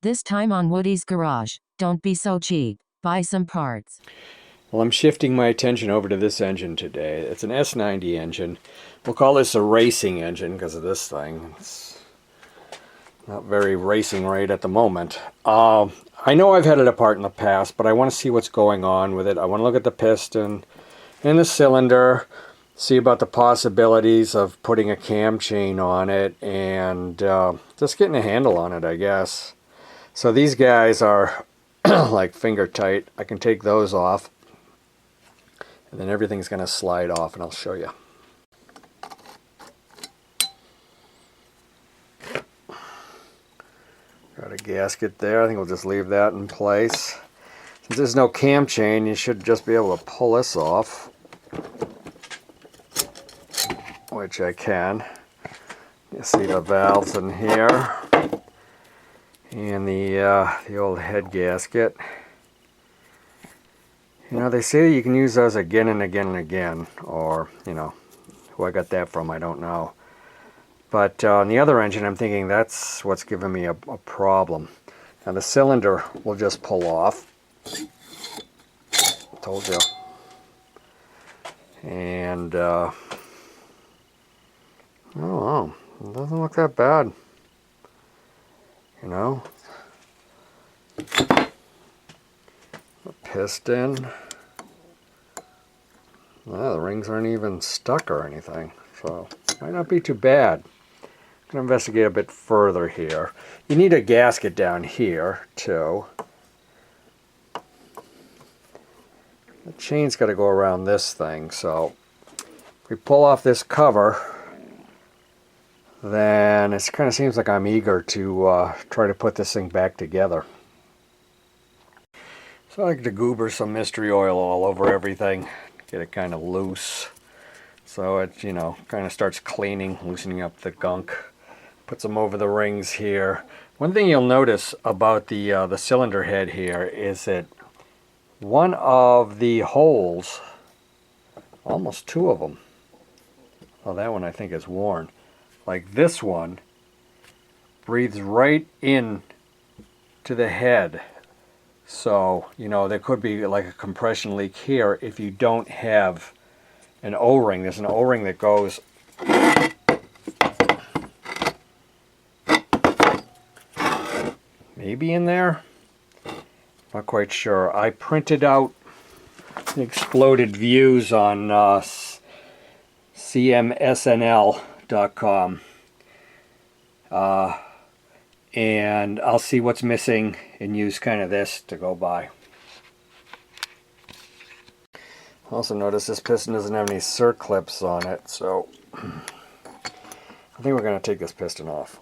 This time on Woody's Garage. Don't be so cheap. Buy some parts. Well, I'm shifting my attention over to this engine today. It's an S90 engine. We'll call this a racing engine because of this thing. It's not very racing right at the moment. I know I've had it apart in the past, but I want to see what's going on with it. I want to look at the piston and the cylinder, see about the possibilities of putting a cam chain on it, and just getting a handle on it, I guess. So these guys are like finger tight. I can take those off, and then everything's going to slide off, and I'll show you. Got a gasket there. I think we'll just leave that in place. Since there's no cam chain, you should just be able to pull this off, which I can. You see the valves in here, and the old head gasket. You know, they say you can use those again and again and again, or, you know, who I got that from, I don't know. But on the other engine, I'm thinking that's what's giving me a problem. Now the cylinder will just pull off. Told you. And, I don't know, it doesn't look that bad. You know? The piston. Well, the rings aren't even stuck or anything, so might not be too bad. I'm going to investigate a bit further here. You need a gasket down here, too. The chain's got to go around this thing, so if we pull off this cover, then it kind of seems like I'm eager to try to put this thing back together. So I like to goober some mystery oil all over everything, get it kind of loose, so it, you know, kind of starts cleaning, loosening up the gunk. Put some over the rings here. One thing you'll notice about the cylinder head here is that one of the holes, almost two of them, well, that one I think is worn, like this one, breathes right in to the head. So, you know, there could be like a compression leak here if you don't have an O-ring. There's an O-ring that goes maybe in there, not quite sure. I printed out the exploded views on cmsnl.com, and I'll see what's missing and use kind of this to go by. Also notice this piston doesn't have any circlips on it, so I think we're going to take this piston off.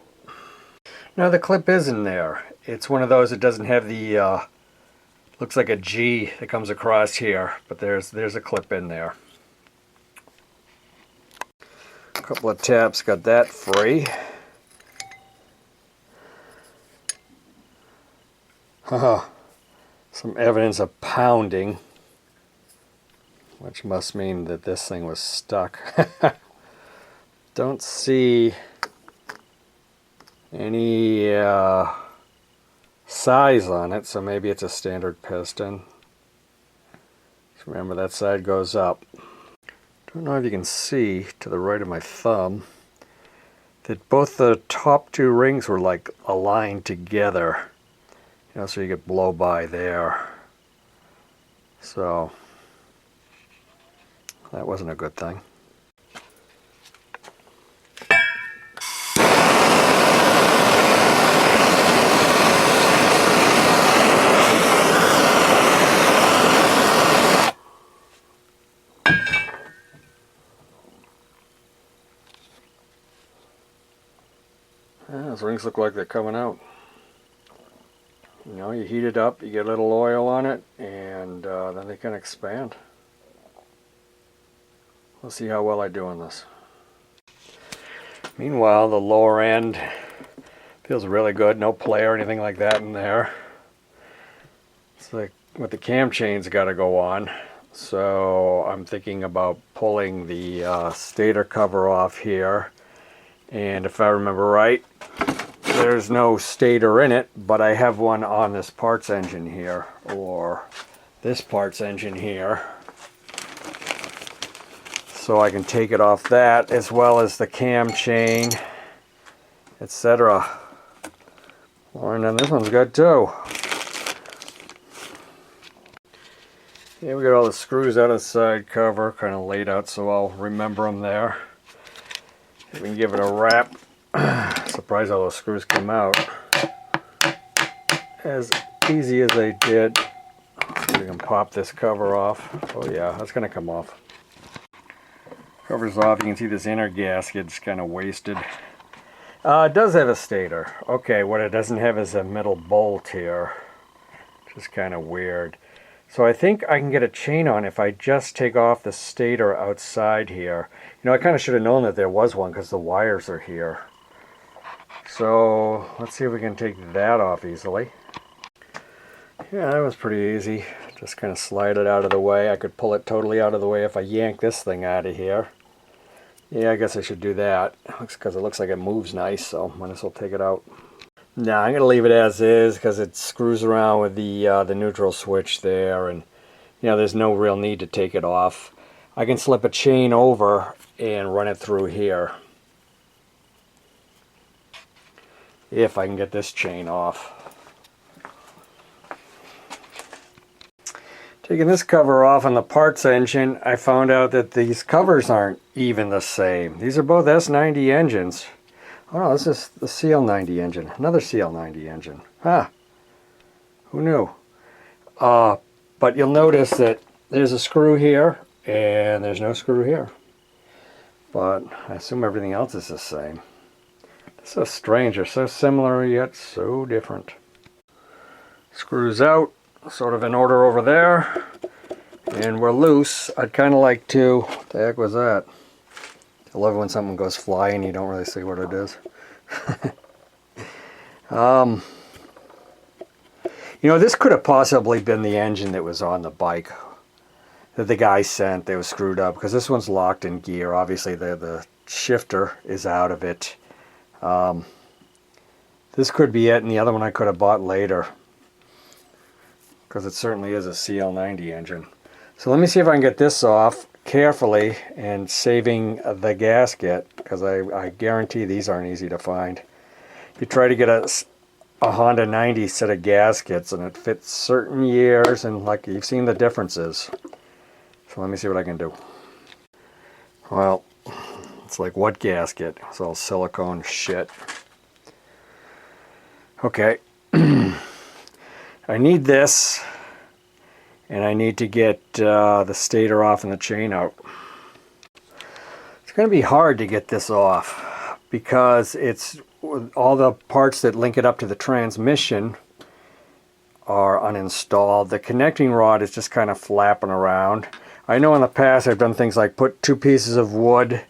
Now the clip is in there. It's one of those that doesn't have the, looks like a G that comes across here, but there's a clip in there. A couple of taps, got that free. Some evidence of pounding, which must mean that this thing was stuck. Don't see any size on it, so maybe it's a standard piston. Just remember that side goes up. Don't know if you can see to the right of my thumb that both the top two rings were like aligned together, you know, so you could blow by there. So that wasn't a good thing. Those rings look like they're coming out. You know, you heat it up, you get a little oil on it, and then they can expand. We'll see how well I do on this. Meanwhile, the lower end feels really good. No play or anything like that in there. It's like with the cam chains got to go on. So I'm thinking about pulling the stator cover off here. And if I remember right, there's no stator in it, but I have one on this parts engine here, or this parts engine here. So I can take it off that, as well as the cam chain, etc. Oh, and then this one's good too. Yeah, we got all the screws out of the side cover, kind of laid out so I'll remember them there. We can give it a wrap. Surprised all those screws come out as easy as they did. We can pop this cover off. Oh yeah, that's going to come off. Cover's off. You can see this inner gasket's kind of wasted. It does have a stator. Okay, what it doesn't have is a metal bolt here, which is kind of weird. So I think I can get a chain on if I just take off the stator outside here. You know, I kind of should have known that there was one because the wires are here. So let's see if we can take that off easily. Yeah, that was pretty easy. Just kind of slide it out of the way. I could pull it totally out of the way if I yank this thing out of here. Yeah, I guess I should do that, because it looks like it moves nice, so I might as well take it out. Now I'm going to leave it as is, because it screws around with the neutral switch there, and you know, there's no real need to take it off. I can slip a chain over and run it through here, if I can get this chain off. Taking this cover off on the parts engine, I found out that these covers aren't even the same. These are both S90 engines. Oh no, this is the CL90 engine. Another CL90 engine. Huh. Who knew? But you'll notice that there's a screw here and there's no screw here. But I assume everything else is the same. It's so strange. They're so similar yet so different. Screws out. Sort of in order over there, and we're loose. I'd kind of like to, what the heck was that? I love when something goes flying, you don't really see what it is. You know, this could have possibly been the engine that was on the bike that the guy sent. They were screwed up, because this one's locked in gear. Obviously the shifter is out of it. This could be it, and the other one I could have bought later, because it certainly is a CL90 engine. So let me see if I can get this off carefully and saving the gasket, because I guarantee these aren't easy to find. You try to get a Honda 90 set of gaskets and it fits certain years, and like you've seen the differences. So let me see what I can do. Well, it's like, what gasket? It's all silicone shit. Okay. I need this, and I need to get the stator off and the chain out. It's going to be hard to get this off, because it's all the parts that link it up to the transmission are uninstalled. The connecting rod is just kind of flapping around. I know in the past I've done things like put 2 pieces of wood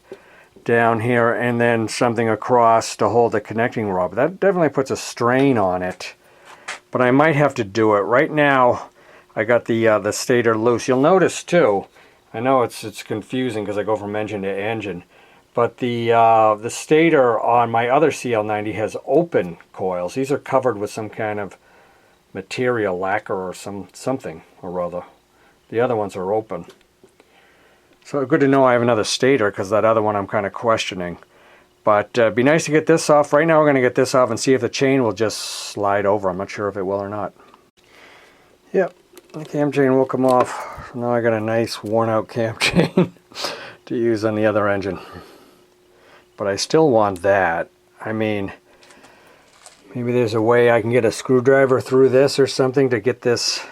down here and then something across to hold the connecting rod, but that definitely puts a strain on it. But I might have to do it. Right now, I got the stator loose. You'll notice too, I know it's confusing because I go from engine to engine, but the stator on my other CL90 has open coils. These are covered with some kind of material, lacquer or something or other. The other ones are open. So good to know I have another stator, because that other one I'm kind of questioning. But it'd be nice to get this off. Right now we're going to get this off and see if the chain will just slide over. I'm not sure if it will or not. Yep, the cam chain will come off. Now I got a nice worn out cam chain to use on the other engine. But I still want that. I mean, maybe there's a way I can get a screwdriver through this or something to get this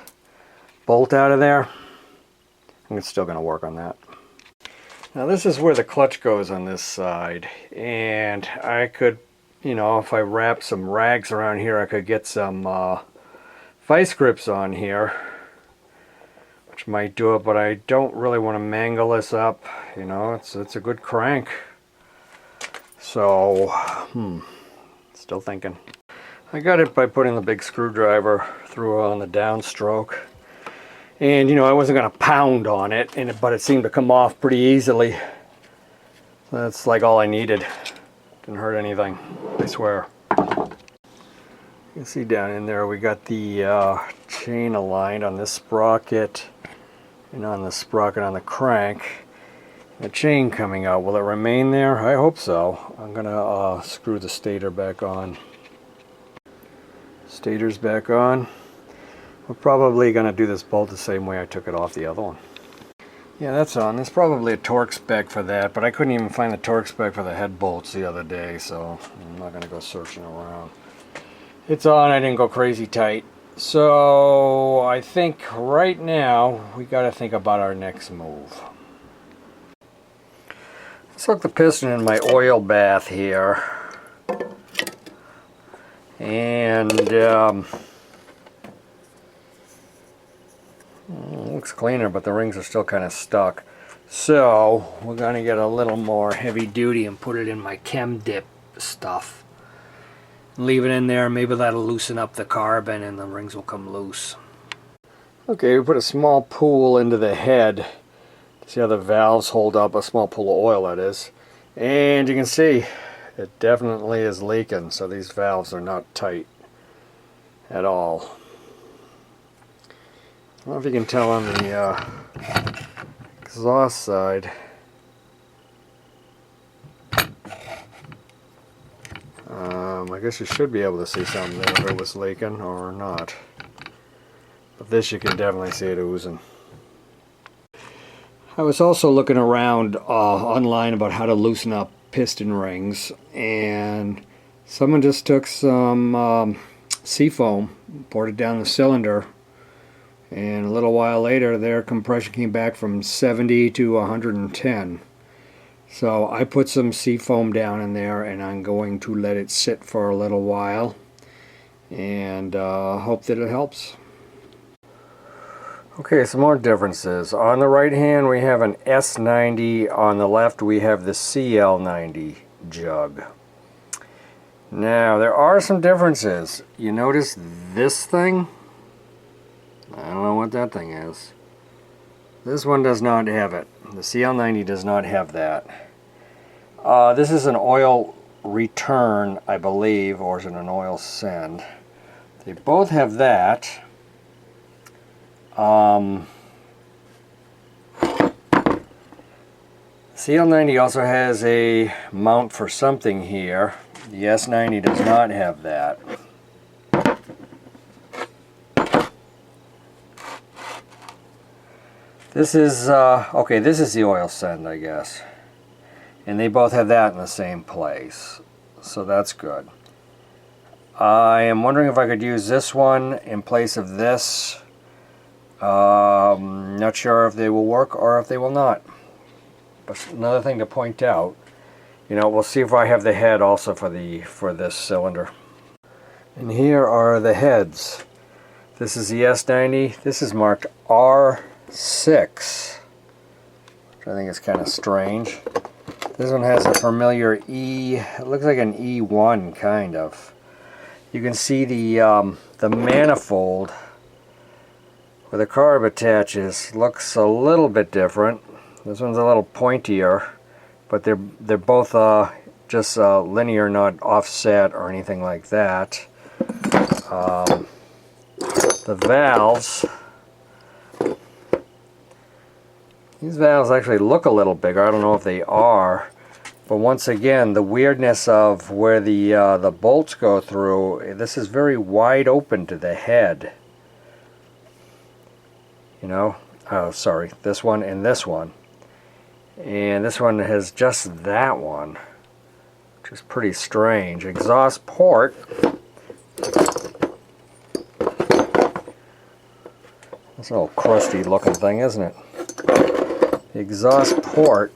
bolt out of there. I'm still going to work on that. Now this is where the clutch goes on this side, and I could, you know, if I wrap some rags around here, I could get some vice grips on here, which might do it, but I don't really want to mangle this up. You know, it's a good crank. So, still thinking. I got it by putting the big screwdriver through on the downstroke. And you know, I wasn't going to pound on it, but it seemed to come off pretty easily. That's like all I needed. Didn't hurt anything, I swear. You can see down in there we got the chain aligned on this sprocket and on the sprocket on the crank. The chain coming out, will it remain there? I hope so. I'm gonna screw the stator back on. Stator's back on. We're probably gonna do this bolt the same way I took it off the other one. Yeah, that's on. There's probably a torque spec for that, but I couldn't even find the torque spec for the head bolts the other day, so I'm not gonna go searching around. It's on. I didn't go crazy tight. So I think right now we gotta think about our next move. Soak the piston in my oil bath here, and looks cleaner, but the rings are still kind of stuck. So we're going to get a little more heavy duty and put it in my chem dip stuff. Leave it in there, maybe that'll loosen up the carbon and the rings will come loose. Okay, we put a small pool into the head. See how the valves hold up, a small pool of oil that is. And you can see it definitely is leaking, so these valves are not tight at all. I don't know if you can tell on the exhaust side. I guess you should be able to see something there if it was leaking or not. But this you can definitely see it oozing. I was also looking around online about how to loosen up piston rings, and someone just took some seafoam, poured it down the cylinder, and a little while later their compression came back from 70 to 110. So I put some seafoam down in there, and I'm going to let it sit for a little while and hope that it helps. Okay, some more differences. On the right hand we have an S90, on the left we have the CL90 jug. Now there are some differences. You notice this thing? I don't know what that thing is. This one does not have it. The CL90 does not have that. This is an oil return, I believe, or is it an oil send? They both have that. CL90 also has a mount for something here. The S90 does not have that. This is, okay, this is the oil send, I guess. And they both have that in the same place. So that's good. I am wondering if I could use this one in place of this. Not sure if they will work or if they will not. But another thing to point out, you know, we'll see if I have the head also for this cylinder. And here are the heads. This is the S90. This is marked R6, which I think is kind of strange. This one has a familiar E. It looks like an E1 kind of. You can see the manifold where the carb attaches looks a little bit different. This one's a little pointier, but they're both just linear, not offset or anything like that. The valves, these valves actually look a little bigger. I don't know if they are, but once again, the weirdness of where the bolts go through, this is very wide open to the head. You know, oh sorry, this one and this one. And this one has just that one, which is pretty strange. Exhaust port. That's a little crusty looking thing, isn't it? The exhaust port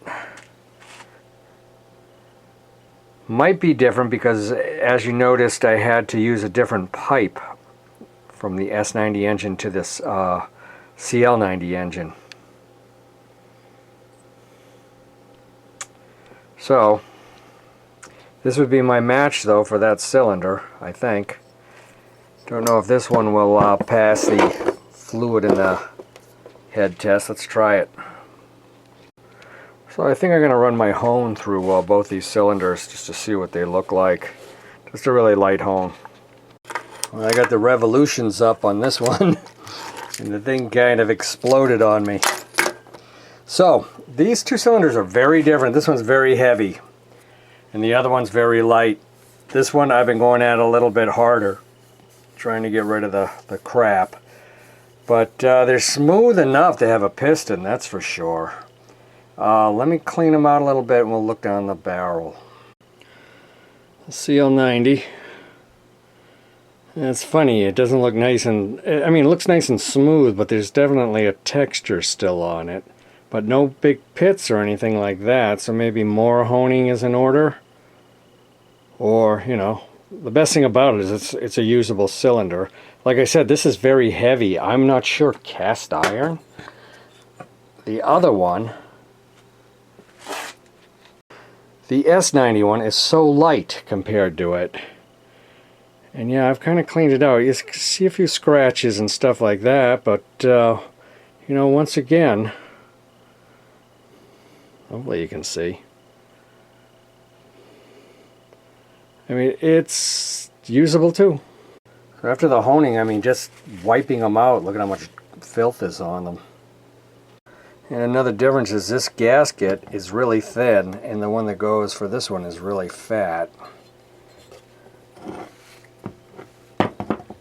might be different because, as you noticed, I had to use a different pipe from the S90 engine to this CL90 engine. So this would be my match though for that cylinder, I think. Don't know if this one will pass the fluid in the head test. Let's try it. So I think I'm going to run my hone through both these cylinders just to see what they look like. Just a really light hone. Well, I got the revolutions up on this one, and the thing kind of exploded on me. So, these two cylinders are very different. This one's very heavy, and the other one's very light. This one I've been going at a little bit harder, trying to get rid of the crap. But they're smooth enough to have a piston, that's for sure. Let me clean them out a little bit and we'll look down the barrel. CL90. It's funny, it doesn't look nice and, I mean, it looks nice and smooth, but there's definitely a texture still on it. But no big pits or anything like that, so maybe more honing is in order. Or, you know, the best thing about it is it's a usable cylinder. Like I said, this is very heavy. I'm not sure cast iron. The other one, the S90 one, is so light compared to it. And yeah, I've kind of cleaned it out. You see a few scratches and stuff like that, but you know, once again, hopefully you can see. I mean, it's usable too. So after the honing, I mean, just wiping them out, look at how much filth is on them. And another difference is this gasket is really thin, and the one that goes for this one is really fat.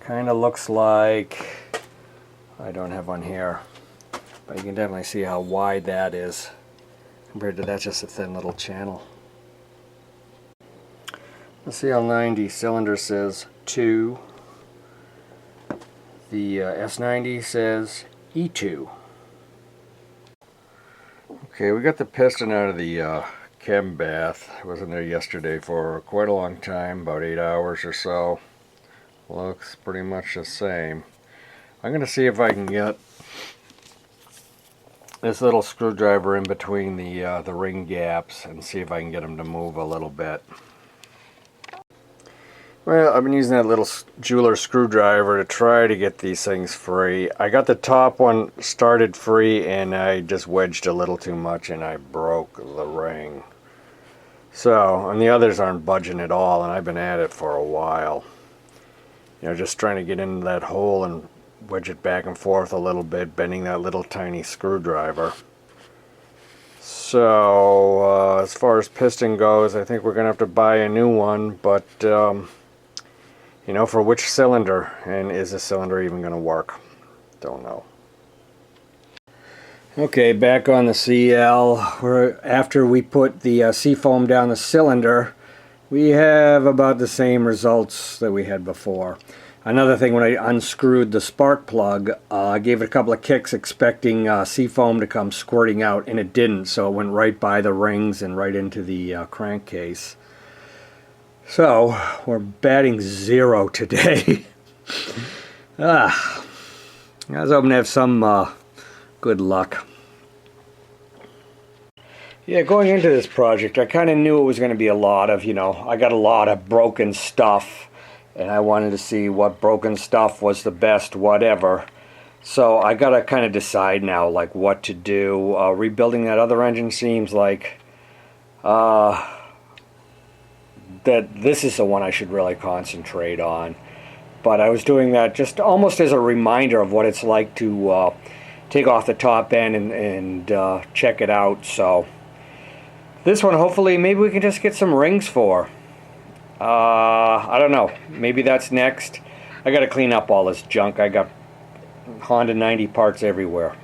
Kind of looks like, I don't have one here, but you can definitely see how wide that is compared to that's just a thin little channel. The CL90 cylinder says 2. The S90 says E2. Okay, we got the piston out of the chem bath. I wasn't there yesterday for quite a long time, about 8 hours or so. Looks pretty much the same. I'm going to see if I can get this little screwdriver in between the ring gaps and see if I can get them to move a little bit. Well, I've been using that little jeweler screwdriver to try to get these things free. I got the top one started free and I just wedged a little too much and I broke the ring. So, and the others aren't budging at all, and I've been at it for a while. You know, just trying to get into that hole and wedge it back and forth a little bit, bending that little tiny screwdriver. So, as far as piston goes, I think we're going to have to buy a new one, but you know, for which cylinder, and is the cylinder even going to work? Don't know. Okay, back on the CL, where after we put the seafoam down the cylinder, we have about the same results that we had before. Another thing, when I unscrewed the spark plug, I gave it a couple of kicks expecting seafoam to come squirting out, and it didn't, so it went right by the rings and right into the crankcase. So, we're batting 0 today. I was hoping to have some good luck. Yeah, going into this project, I kind of knew it was going to be a lot of, you know, I got a lot of broken stuff, and I wanted to see what broken stuff was the best whatever. So I got to kind of decide now, like, what to do. Rebuilding that other engine seems like that this is the one I should really concentrate on. But I was doing that just almost as a reminder of what it's like to take off the top end and check it out. So this one, hopefully, maybe we can just get some rings for. I don't know. Maybe that's next. I got to clean up all this junk. I got Honda 90 parts everywhere.